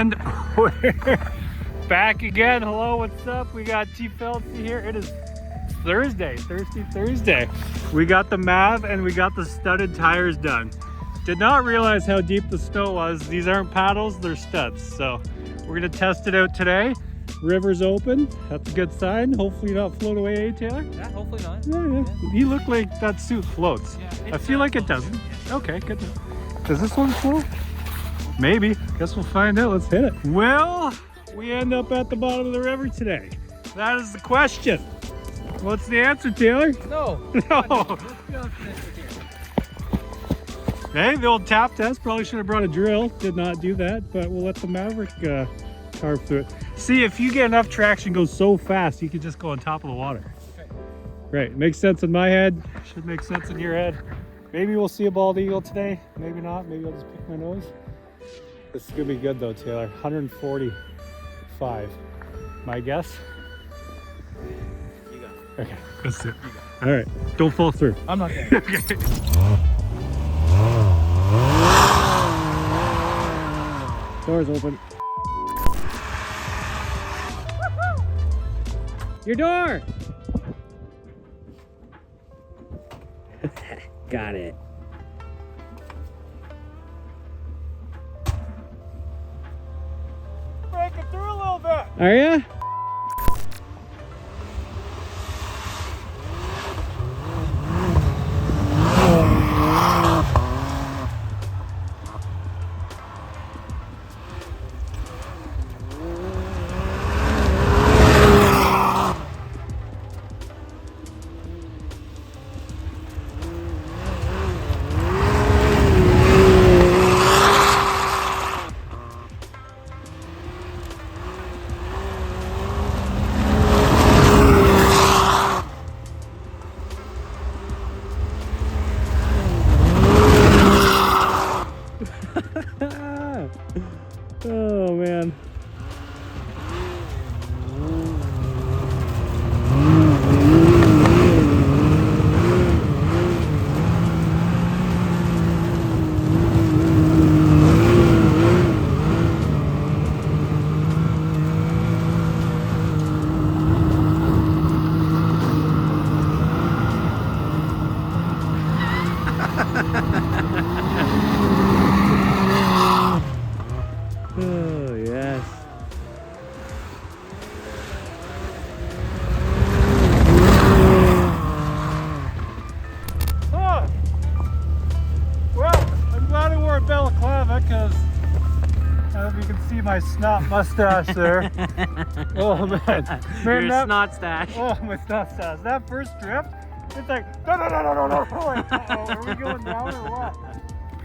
And we're back again. Hello, what's up? We got Chief Elsie here. It is Thursday. We got the Mav and we got the studded tires done. Did not realize how deep the snow was. These aren't paddles, they're studs. So we're gonna test it out today. River's open. That's a good sign. Hopefully not float away, eh, Taylor? Yeah, hopefully not. Yeah. You look like that suit floats. Yeah, I feel like it doesn't. Okay, good. Does this one float? Maybe. Guess we'll find out. Let's hit it. Well, we end up at the bottom of the river today. That is the question. What's the answer, Taylor? No. No. Hey, the old tap test. Probably should have brought a drill. Did not do that, but we'll let the Maverick carve through it. See, if you get enough traction, goes so fast, you can just go on top of the water. Okay. Right. Makes sense in my head. Should make sense in your head. Maybe we'll see a bald eagle today. Maybe not. Maybe I'll just pick my nose. This is gonna be good though, Taylor. 145. My guess. You got it. Okay, let's do it. All right, don't fall through. I'm not going. Okay. Doors open. Your door. Got it. Breaking through a little bit. Are ya? Oh man. Oh, yes. Oh. Well, I'm glad I wore a balaclava because you can see my snot mustache there. Oh man. Your that, snot stash. Oh, my snot stash. That first drift, it's like, no. Like, uh-oh, are we going down or what?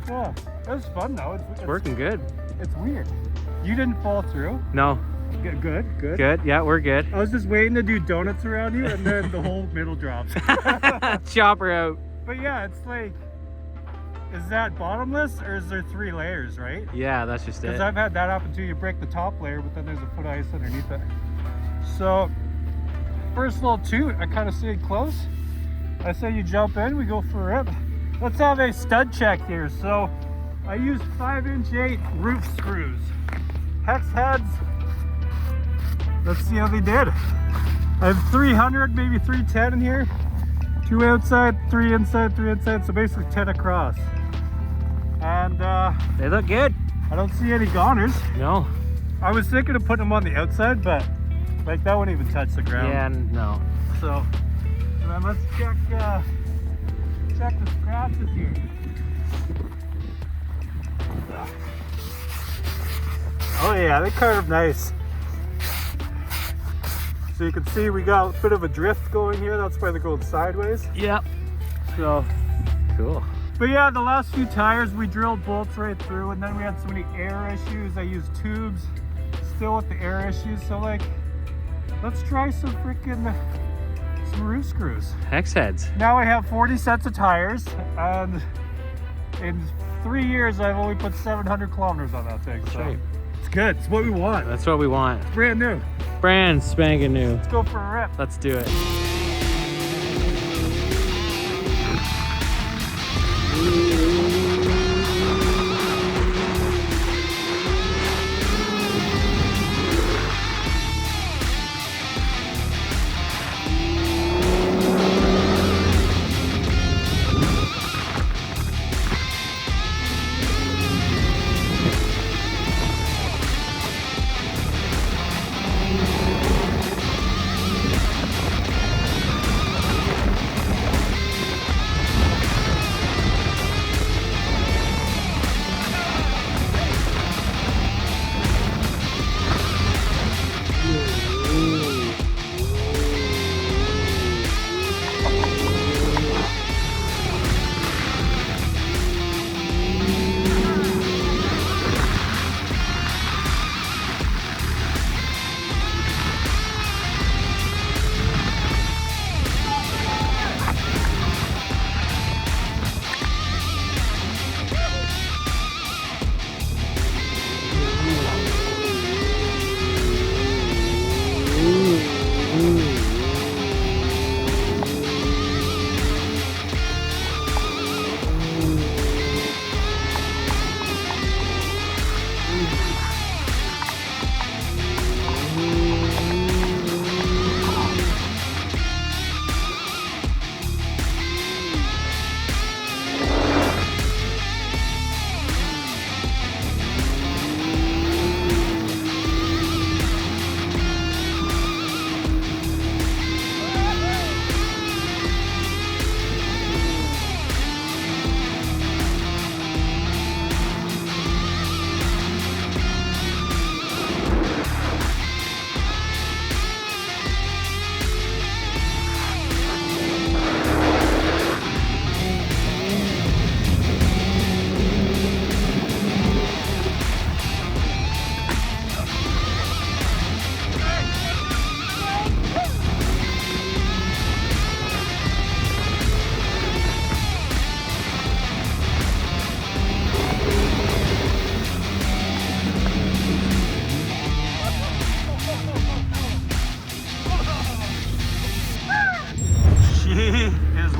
Yeah, it was fun though. It's working good. It's weird. You didn't fall through. No. Good. Good. Yeah, we're good. I was just waiting to do donuts around you, and then the whole middle drops. Chop her out. But yeah, it's like, is that bottomless or is there 3 layers, right? Yeah, that's just Because it. I've had that happen too. You break the top layer, but then there's a foot of ice underneath it. So, first little toot, I kind of stayed close. I say you jump in, we go for a rip. Let's have a stud check here. So, I used 5'8" roof screws. Hex heads. Let's see how they did. I have 300, maybe 310 in here. 2 outside, 3 inside, 3 inside. So basically 10 across. And They look good. I don't see any goners. No. I was thinking of putting them on the outside, but like that wouldn't even touch the ground. Yeah, no. So, and then let's check the scratches here. Oh yeah, they carved nice. So you can see we got a bit of a drift going here. That's why they're going sideways. Yep. So Cool. But yeah, the last few tires we drilled bolts right through, and then we had so many air issues. I used tubes still with the air issues. So like, let's try some roof screws. Hex heads. Now I have 40 sets of tires, and in 3 years I've only put 700 kilometers on that thing. So right. It's good. It's what we want. That's what we want. It's brand new. Brand spanking new. Let's go for a rip. Let's do it.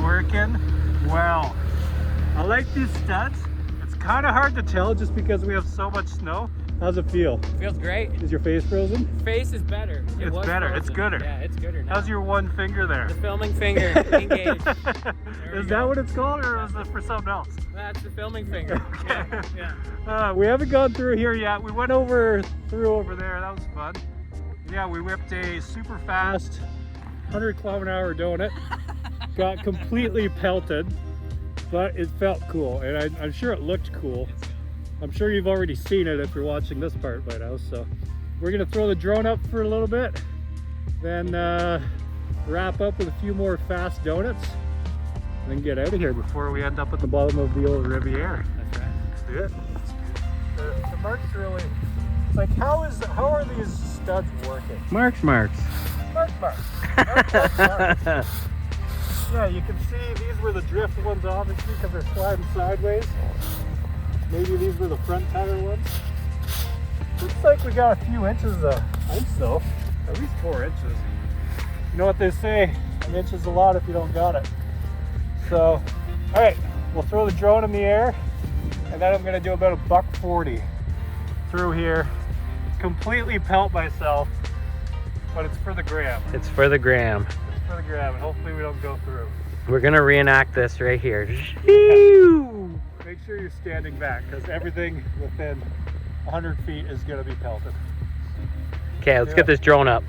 working well. I like these studs. It's kind of hard to tell just because we have so much snow. How's it feel? Feels great. Is your face frozen? Face is better. It's better. It's gooder. Yeah, it's gooder now. How's your one finger there? The filming finger engaged. Is that what it's called, or is it for something else? That's the filming finger. Yeah. We haven't gone through here yet. We went through over there. That was fun. Yeah, we whipped a super fast 100-kilometer-an-hour donut. Got completely pelted, but it felt cool, and I'm sure it looked cool. I'm sure you've already seen it if you're watching this part by now. So we're gonna throw the drone up for a little bit, then wrap up with a few more fast donuts, and then get out of here before we end up at the bottom of the old Riviera. That's right. Let's do it. The marks really, it's like, how are these studs working? Marks. Marks. Yeah, you can see these were the drift ones, obviously, because they're sliding sideways. Maybe these were the front tire ones. Looks like we got a few inches of ice though. At least 4 inches. You know what they say, an inch is a lot if you don't got it. So, alright, we'll throw the drone in the air, and then I'm going to do about $140 through here. Completely pelt myself, but it's for the gram. It's for the gram. It's for the gram, and hopefully we don't go through. We're gonna reenact this right here. Make sure you're standing back, because everything within 100 feet is going to be pelted. Okay, let's get this drone up.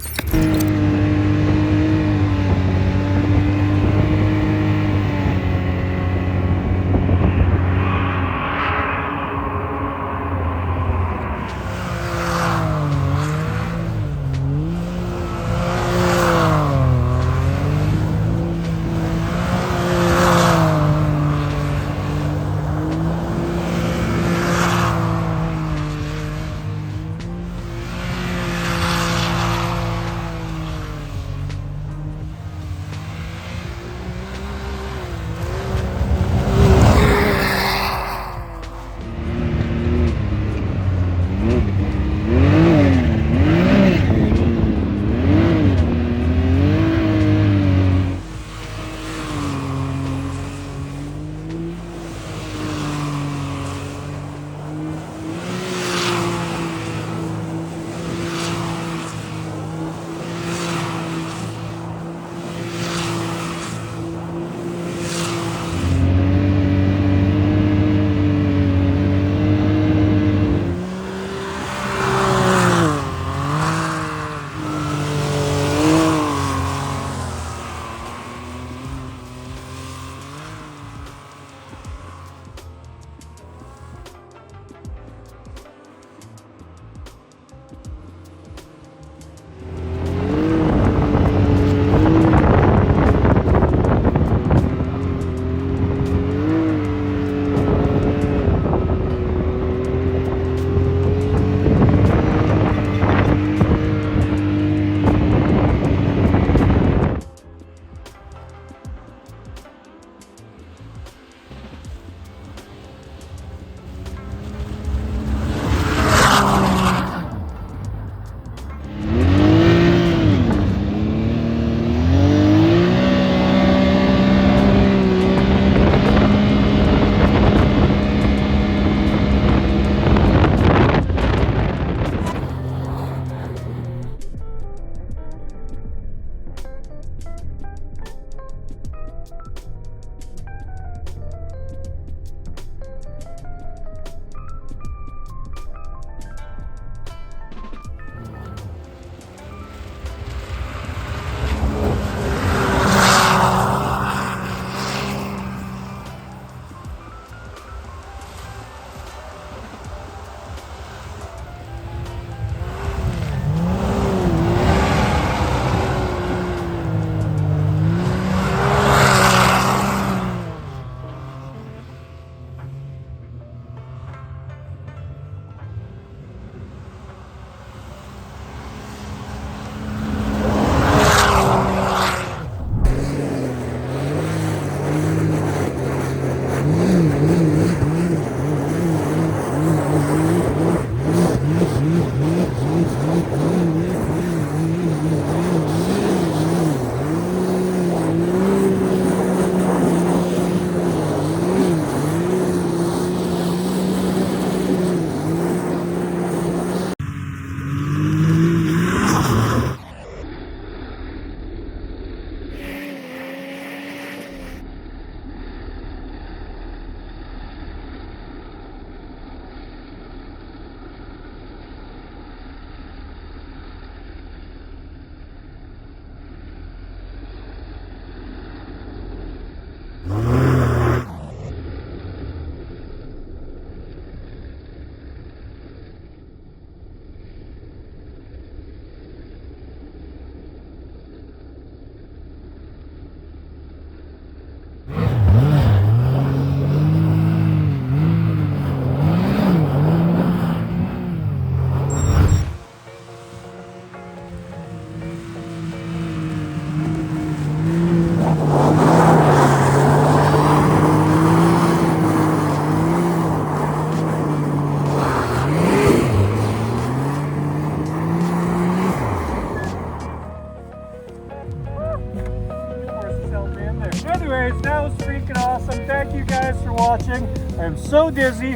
thank you guys for watching. I'm so dizzy.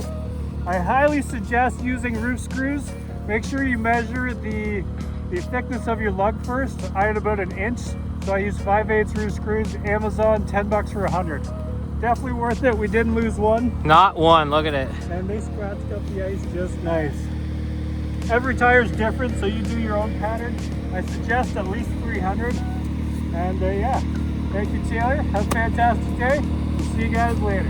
I highly suggest using roof screws. Make sure you measure the thickness of your lug first. I had about 1 inch, so I used 5/8 roof screws. Amazon, 10 bucks for 100. Definitely worth it. We didn't lose one. Not one, look at it. And they scratched up the ice just nice. Every tire is different, so you do your own pattern. I suggest at least 300. And yeah, thank you, Taylor. Have a fantastic day. We'll see you guys later.